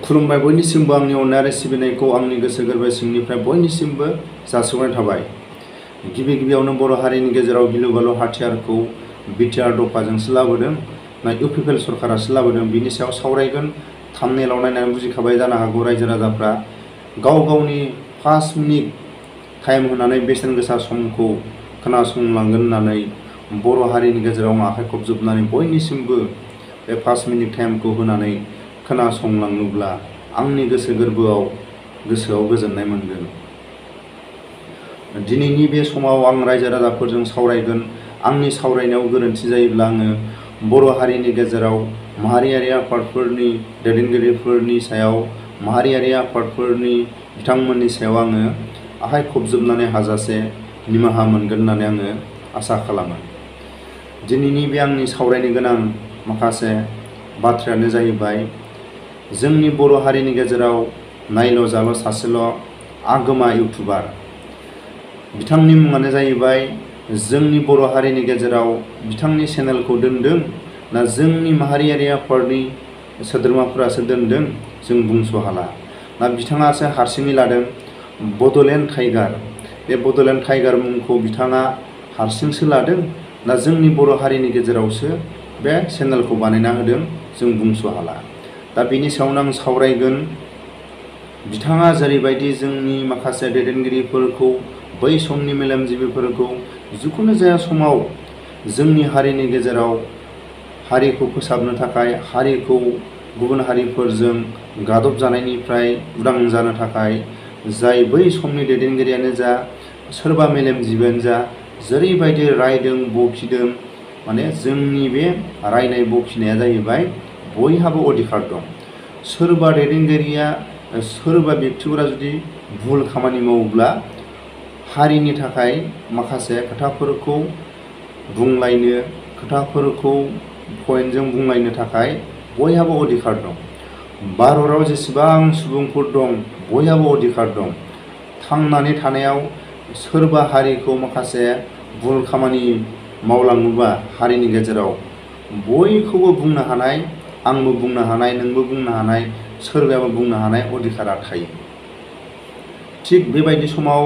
खुलुमबाय बयनिसिमबो आंनि अननाय आरो सिबिनायखौ आंनि गोसो गोरबो सिंनिफ्राय बयनिसिमबो जासिहरनाय थाबाय। गिबियावनो बर' हारिनि गेजेराव गिलु बालु हाथियारखौ बिटिआर दफाजोंसो लाबोदों ना इउपिपिएल सरकारासो लाबोदों बिनि सायाव सावरायगोन। थाम्बनेलाव नायनानै बुजिखाबाय जानो हागौ रायजो राजाफ्रा गाव गावनि 5 मिनिट टाइम होनानै बेसेन गोसा समखौ खोनासंलांगोन होननानै बर' हारिनि गेजेराव आखाइ खबजोबनानै बयनिसिमबो बे 5 मिनिट टाइमखौ होनानै खोनासंलाङोब्ला आंनि गोसोआव गोजोननाय मोनगोन। दिनैनि बे समाव आं रायजो राजाफोरजों सावरायगोन। आंनि सावरायनायाव गोरोन्थि जायोब्ला आङो बर' हारिनि गेजेराव माहारियारि आफादफोरनि दैदेनगिरिफोरनि सायाव माहारियारि आफादफोरनि बिथांमोननि सायाव आङो आखाइ खबजोबनानै हाजासे निमाहा मोनगोन होननानै आङो आसा खालामो। दिनैनि बे आंनि सावरायनो गोनां माखासे बाथ्रायानो जाहैबाय जोंनि बर' हारिनि गेजेराव नायल' जाल' सासेल' आगोमा इउटुबार। बिथांनि मुङानो जाहैबाय जोंनि बर' हारिनि गेजेराव बिथांनि चेनेलखौ दोनदों ना जोंनि माहारियारि आफादनि सोद्रोमाफोरासो दोनदों जों बुंस' हाला। ना बिथाङासो हारसिङै लादों बड'लेण्ड टाइगार। बे बड'लेण्ड टाइगार मुंखौ बिथाङा हारसिंसो लादों ना जोंनि बर' हारिनि गेजेरावसो बे चेनेलखौ बानायना होदों जों बुंस' हाला। दा बेनि सायावनो आं सावरायगोन। बिथाङा जेरैबायदि जोंनि माखासे दैदेनगिरिफोरखौ बै समनि मेलेमजिबिफोरखौ जिखुनु जाया समाव जोंनि हारिनि गेजेराव हारिखौ फोसाबनो थाखाय हारिखौ गुबुन हारिफोरजों गादब जानायनिफ्राय उदां जानो थाखाय जाय बै समनि दैदेनगिरियानो जा सोरबा मेलेमजिबियानो जा जेरैबायदि रायदों बखिदों माने जोंनि बे रायनाय बखिनाया जाहैबाय बयहाबो अधिकार दं। सोरबा दैदेनगिरिया सोरबा व्यक्तिफोरा जुदि भुल खामानि मावोब्ला हारिनि थाखाय माखासे खोथाफोरखौ बुंलायनो खोथाफोरखौ पइन्टजों बुंलायनो थाखाय बयहाबो अधिकार दं। भारताव जेसेबां सुबुंफोर दं बयहाबो अधिकार दं। थांनानै थानायाव सोरबा हारिखौ माखासे भुल खामानि मावलाङोबा हारिनि गेजेराव बयखौबो बुंनो हानाय आंबो बुंनो हानाय नोंबो बुंनो हानाय सोरबायाबो बुंनो हानाय अधिकारा थायो। थिग बेबायदि समाव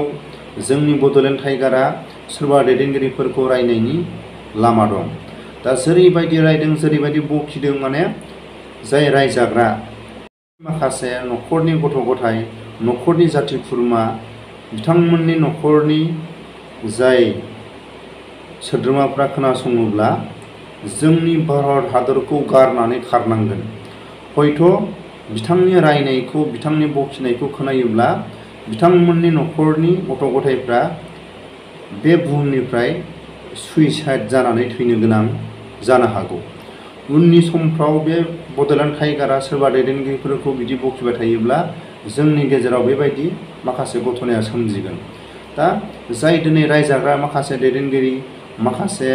जोंनि बड'लेण्ड टाइगारा सोरबा दैदेनगिरिफोरखौ रायनायनि लामा दं। दा जेरैबायदि रायदों जेरैबायदि बखिदों माने जाय रायजाग्रा माखासे न'खरनि गथ' गथाय न'खरनि जाथि खुरमा बिथांमोननि न'खरनि जाय सोद्रोमाफ्रा खोनासङोब्ला जोंनि भारत हादरखौ गारनानै खारनांगोन। हयथ' बिथांनि रायनायखौ बिथांनि बखिनायखौ खोनायोब्ला बिथांमोननि न'खरनि गथ' गथायफ्रा बे बुहुमनिफ्राय सुइसाइड जानानै थैनो गोनां जानो हागौ। उननि समफ्राव बे बड'लेण्ड टाइगारा सोरबा दैदेनगिरिफोरखौ बिदि बखिबाय थायोब्ला जोंनि गेजेराव बेबायदि माखासे घटनाया सोमजिगोन। दा जाय दिनै रायजाग्रा माखासे दैदेनगिरि माखासे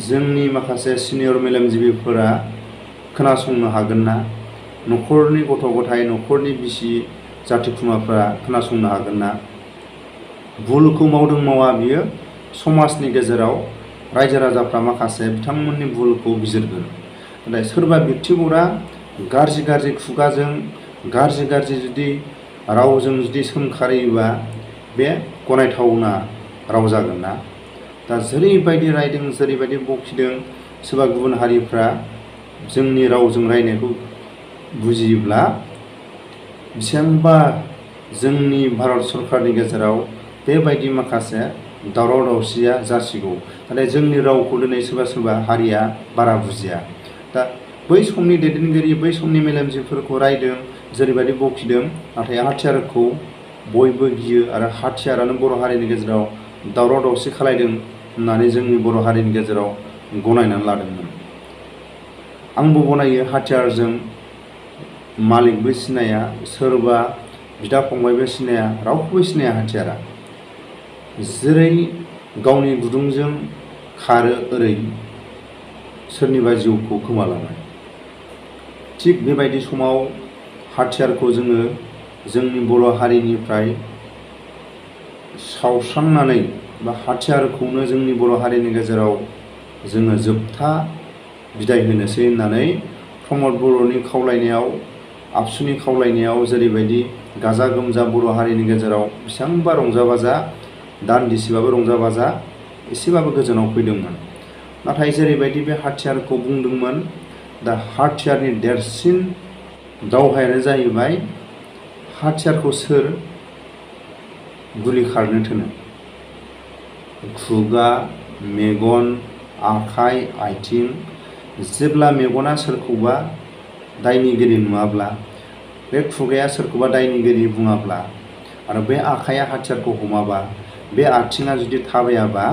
जोंनि माखासे सिनियर मेलेमजिबिफोरा खोनासंनो हागोन ना? न'खरनि गथ' गथाय न'खरनि बिसि जाथि खुरमाफोरा खोनासंनो हागोन ना? भुलखौ मावदों मावा बियो समाजनि गेजेराव रायजो राजाफ्रा माखासे बिथांमोननि भुलखौ बिजिरगोन। नाथाय सोरबा व्यक्तिगतआ गाज्रि खुगाजों गाज्रि जुदि रावजों जुदि सोंखारियोबा बे गनायथावना राव जागोन ना? दा जेरैबायदि रायदों जेरैबायदि बखिदों सोरबा गुबुन हारिफ्रा जोंनि रावजों रायनायखौ बुजियोब्ला बेसेबांबा जोंनि भारत सरकारनि गेजेराव बेबायदि माखासे दावराव दावसिया जासिगौ। नाथाय जोंनि रावखौ दिनै सोरबा हारिया बारा बुजिया। दा बै समनि दैदेनगिरि बै समनि मेलेमजिबिफोरखौ रायदों जेरैबायदि बखिदों नाथाय हाथियारखौ बयबो गियो आरो हाथियारानो बर' हारिनि गेजेराव दावराव दावसि खालायदों होननानै जोंनि बर' हारिनि गेजेराव गनायनानै लादोंमोन। आंबो गनायो हाथियारजों मालिकबो सिनाया सोरबा बिदा फंबायबो सिनाया रावखौबो सिनाया हाथियारा। जेरै गावनि गुदुंजों खारो ओरै सोरनिबा जिउखौ खोमालाङो। थिग बेबायदि समाव हाथियारखौ जोङो जोंनि बर' हारिनिफ्राय सावस्रांनानै बा हाथियारखौनो जोंनि बर' हारिनि गेजेराव जोङो जोबथा बिदाय होनोसै होननानै प्रमद बर'नि खावलायनायाव आबसुनि खावलायनायाव जेरैबायदि गाजा गोमजा बर' हारिनि गेजेराव बेसेबांबा रंजा बाजा दान्दिसेबाबो रंजा बाजा एसेबाबो गोजानाव फैदोंमोन। नाथाय जेरैबायदि बे हाथियारखौ बुंदोंमोन, दा हाथियारनि देरसिन दावहायानो जाहैबाय हाथियारखौ सोर गुलि खारनो थोनो। खुगा, मेगन, आखाइ, आथिं। जेब्ला मेगना सोरखौबा दायनिगिरि नुवाब्ला, बे खुगाया सोरखौबा दायनिगिरि बुङाब्ला, आरो बे आखाइया हाथियारखौ हमाबा, बे आथिङा जुदि थाबायाबा,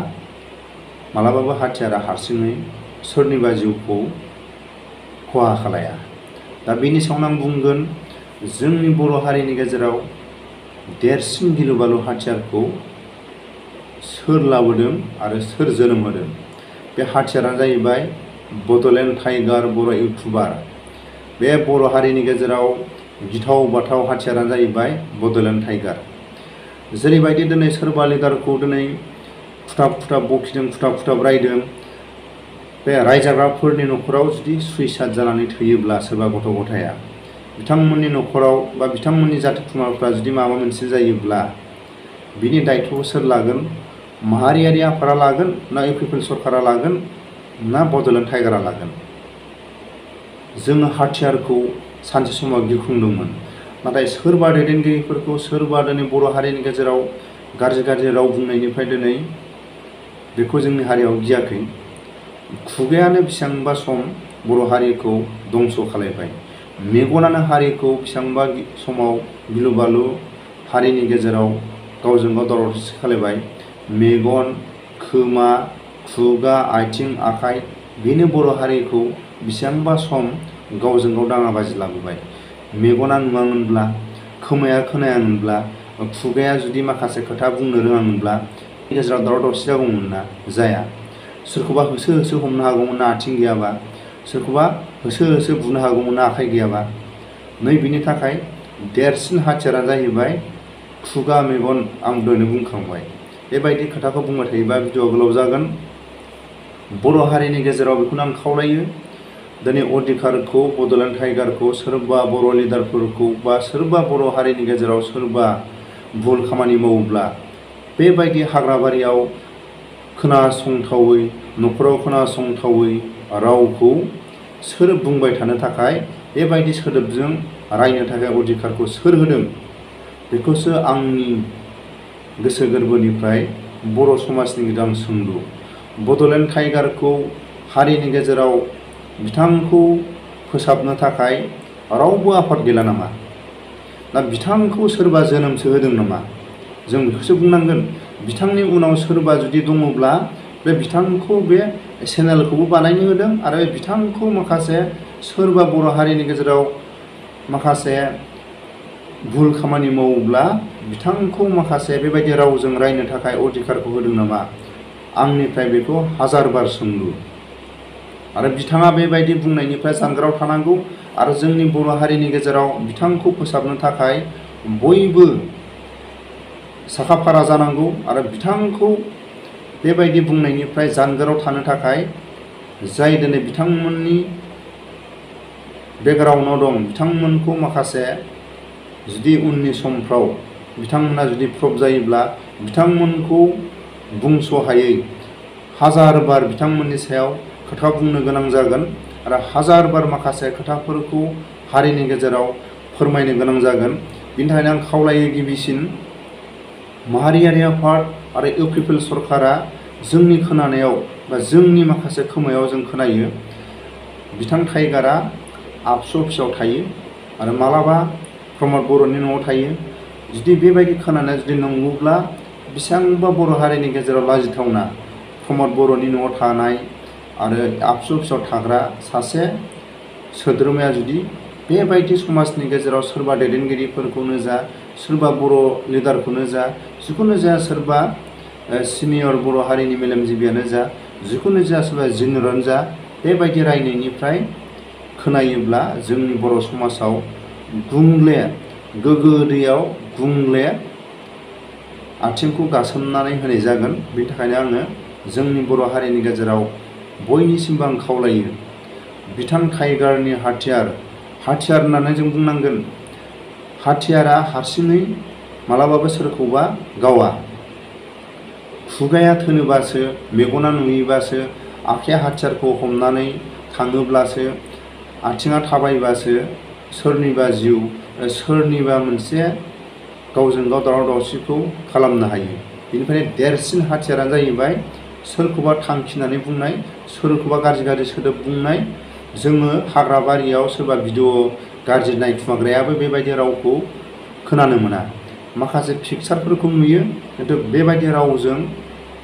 मालाबाबो हाथियारा हारसिङै सोरनिबा जिउखौ खहा खालाया। दा बेनि सायावनो आं बुंगोन, जोंनि बर' हारिनि गेजेराव देरसिन गिलु बालु हाथियारखौ सोर लाबोदों आरो सोर जोनोम होदों? बे हाथियारानो जाहैबाय बड'लेण्ड टाइगार बर' इउटुबार। बे बर' हारिनि गेजेराव गिथाव बाथाव हाथियारानो जाहैबाय बड'लेण्ड टाइगार। जेरैबायदि दिनै सोरबा लिडारखौ दिनै खुथाब खुथाब बखिदों, खुथाब खुथाब रायदों, बे रायजाग्राफोरनि न'खराव जुदि सुइसाइड जानानै थैयोब्ला सोरबा गथ' गथाया, बिथांमोननि न'खराव बा बिथांमोननि जाथि खुरमाफ्रा जुदि माबा मोनसे जायोब्ला, बिनि दायथ'खौ सोर लागोन? माहारियारि आफादा लागोन ना इउपिपिएल सरकारा लागोन ना बड'लेण्ड टाइगारा लागोन? जोङो हाथियारखौ सानसे समाव गिख्रंदोंमोन, नाथाय सोरबा दैदेनगिरिफोरखौ सोरबा दिनै बर' हारिनि गेजेराव गाज्रि गाज्रि राव बुंनायनिफ्राय दिनै बेखौ जोंनि हारियाव गियाखै। खुगायानो बेसेबांबा सम बर' हारिखौ दंस' खालायबाय, मेगनानो हारिखौ बेसेबांबा समाव गिलु बालु हारिनि गेजेराव गावजों गाव दावराव दावसि खालायबाय। मेगन, खोमा, खुगा, आथिं, आखाइ, बेनो बर' हारिखौ बेसेबांबा सम गावजों गाव दाङाबाजि लाबोबाय। मेगना नुवामोनब्ला, खोमाया खोनायामोनब्ला, खुगाया जुदि माखासे खोथा बुंनो रोङामोनब्ला गेजेराव दावराव दावसि जागौमोन ना? जाया। सोरखौबा होसो होसो हमनो हागौमोन ना आथिं गैयाबा? सोरखौबा होसो होसो बुनो हागौमोन ना आखाइ गैयाबा? नै बेनि थाखाय देरसिन हाथियारानो जाहैबाय खुगा, मेगन। आं दहायनो बुंखांबाय। बेबायदि खोथाखौ बुंबाय थायोबा भिडिअ गोलाव जागोन। बर' हारिनि गेजेराव बेखौनो आं खावलायो, दिनै अधिकारखौ, बड'लेण्ड टाइगारखौ सोरबा बर' लिडारफोरखौ बा सोरबा बर' हारिनि गेजेराव सोरबा भुल खामानि मावोब्ला, बेबायदि हाग्राबारियाव खोनासंथावै, न'खराव खोनासंथावै रावखौ सोर बुंबाय थानो थाखाय, बेबायदि सोदोबजों रायनो थाखाय अधिकारखौ सोर होदों? बेखौसो आंनि गोसो गोरबोनिफ्राय बर' समाजनि गोदान सोंलु। बड'लेण्ड टाइगारखौ हारिनि गेजेराव बिथांखौ फोसाबनो थाखाय रावबो आफाद गैला नामा? ना बिथांखौ सोरबा जोनोमसो होदों नामा? जों बेखौसो बुंनांगोन। बिथांनि उनाव सोरबा जुदि दङब्ला, बे बिथांखौ बे चेनेलखौबो बानायनो होदों आरो बिथांखौ माखासे सोरबा बर' हारिनि गेजेराव माखासे भुल खामानि मावोब्ला बिथांखौ माखासे बेबायदि रावजों रायनो थाखाय अधिकारखौ होदों नामा? आंनिफ्राय बेखौ हाजार बार सोंलु। आरो बिथाङा बेबायदि बुंनायनिफ्राय जानगाराव थानांगौ आरो जोंनि बर' हारिनि गेजेराव बिथांखौ फोसाबनो थाखाय बयबो साखाफारा जानांगौ आरो बिथांखौ बेबायदि बुंनायनिफ्राय जानगाराव थानो थाखाय जाय दिनै बिथांमोननि बेकग्राउन्डआव दं, बिथांमोनखौ माखासे जुदि उननि समफ्राव बिथांमोना जुदि प्रब जायोब्ला बिथांमोनखौ बुंस' हायै हाजार बार बिथांमोननि सायाव खोथा बुंनो गोनां जागोन आरो हाजार बार माखासे खोथाफोरखौ हारिनि गेजेराव फोरमायनो गोनां जागोन। बिनि थाखायनो आं खावलायो, गिबिसिन माहारियारि आफाद आरो इउपिपिएल सरकारा जोंनि खोनानायाव बा जोंनि माखासे खोमायाव जों खोनायो बिथां टाइगारा आबसु अफिसाव थायो आरो मालाबा प्रमद बर'नि न'आव थायो। जुदि बेबायदि खोनानाया जुदि नंगौब्ला बेसेबांबा बर' हारिनि गेजेराव लाजिथावना प्रमद बर'नि न'आव थानाय आरो आबसु अफिसाव थाग्रा सासे सोद्रोमाया जुदि बेबायदि समाजनि गेजेराव सोरबा दैदेनगिरिफोरखौनो जा, सोरबा बर' लिडारखौनो जा, जिखुनु जाया सोरबा सिनियर बर' हारिनि मेलेमजिबियानो जा, जिखुनु जाया सोरबा जिनियरानो जा, बेबायदि रायनायनिफ्राय खोनायोब्ला जोंनि बर' समाजाव गुंले, गोगो दैयाव गुंले आथिंखौ गासोमनानै होनाय जागोन। बेनि थाखायनो आङो जोंनि बर' हारिनि गेजेराव बयनिसिमबो आं खावलायो, बिथां टाइगारनि हाथियार होननानै जों बुंनांगोन। हाथियारा हारसिङै मालाबाबो सोरखौबा गावा। खुगाया थोनोबासो, मेगना नुयोबासो, आखाइया हाथियारखौ हमनानै थाङोब्लासो, आथिङा थाबायबासो सोरनिबा जिउ, सोरनिबा मोनसे गावजों गाव दावराव दावसिखौ खालामनो हायो। बेनिफ्राय देरसिन हाथियारानो जाहैबाय सोरखौबा थांखिनानै बुंनाय, सोरखौबा गाज्रि गाज्रि सोदोब बुंनाय। जोङो हाग्रा बारियाव सोरबा भिडिअ गाज्रि नायखुमाग्रायाबो बेबायदि रावखौ खोनानो मोना। माखासे पिक्सारफोरखौ नुयो, खिन्थु बेबायदि रावजों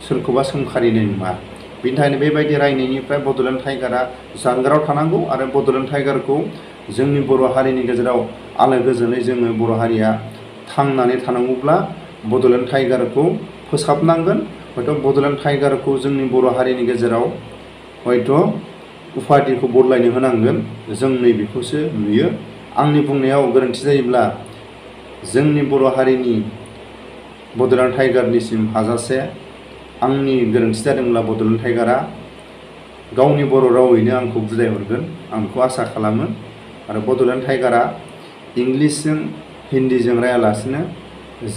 सोरखौबा सोंखारिनाय नुवा। बेनि थाखायनो बेबायदि रायनायनिफ्राय बड'लेण्ड टाइगारा जानगाराव थानांगौ आरो बड'लेण्ड टाइगारखौ जोंनि बर' हारिनि गेजेराव आलो गोजोनै जोङो बर' हारिया थांनानै थानांगौब्ला बड'लेण्ड टाइगारखौ फोसाबनांगोन। हयथ' बड'लेण्ड टाइगारखौ जोंनि बर' हारिनि गेजेराव हयथ' उपाधिखौ बदलायनो होनांगोन। जों नैबेखौसो नुयो। आंनि बुंनायाव गोरोन्थि जायोब्ला जोंनि बर' हारिनि बड'लेण्ड टाइगारनिसिम हाजासे आंनि गोरोन्थि जादोंब्ला बड'लेण्ड टाइगारा गावनि बर' रावैनो आंखौ बुजायहरगोन, आं बेखौ आसा खालामो। आरो बड'लेण्ड टाइगारा इंलिसजों हिन्दीजों रायालासिनो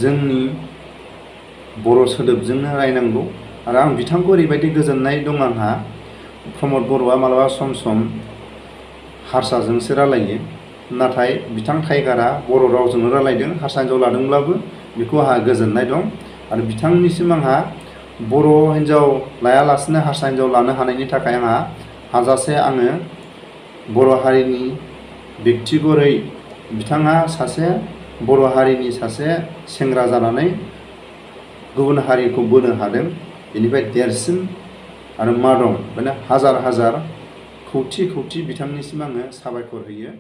जोंनि बर' सोदोबजोंनो रायनांगौ। आरो आं बिथांखौ ओरैबायदि गोजोननाय दं आंहा, प्रमद बर'आ मालाबा सम सम हारसाजोंसो रायलायो, नाथाय बिथां टाइगारा बर' रावजोंनो रायलायदों। हारसा हिन्जाव लादोंब्लाबो बेखौ आंहा गोजोननाय दं। आरो बिथांनिसिम आंहा बर' हिन्जाव लायालासिनो हारसा हिन्जाव लानो हानायनि थाखाय आंहा हाजासे आङो बर' हारिनि व्यक्तिगरै बिथाङा सासे बर' हारिनि सासे सेंग्रा जानानै गुबुन हारिखौ बोनो हादों। बेनिफ्राय देरसिन आरो मा दं? माने हाजार हाजार खौथि खौथि बिथांनिसिम आङो साबायखर होयो।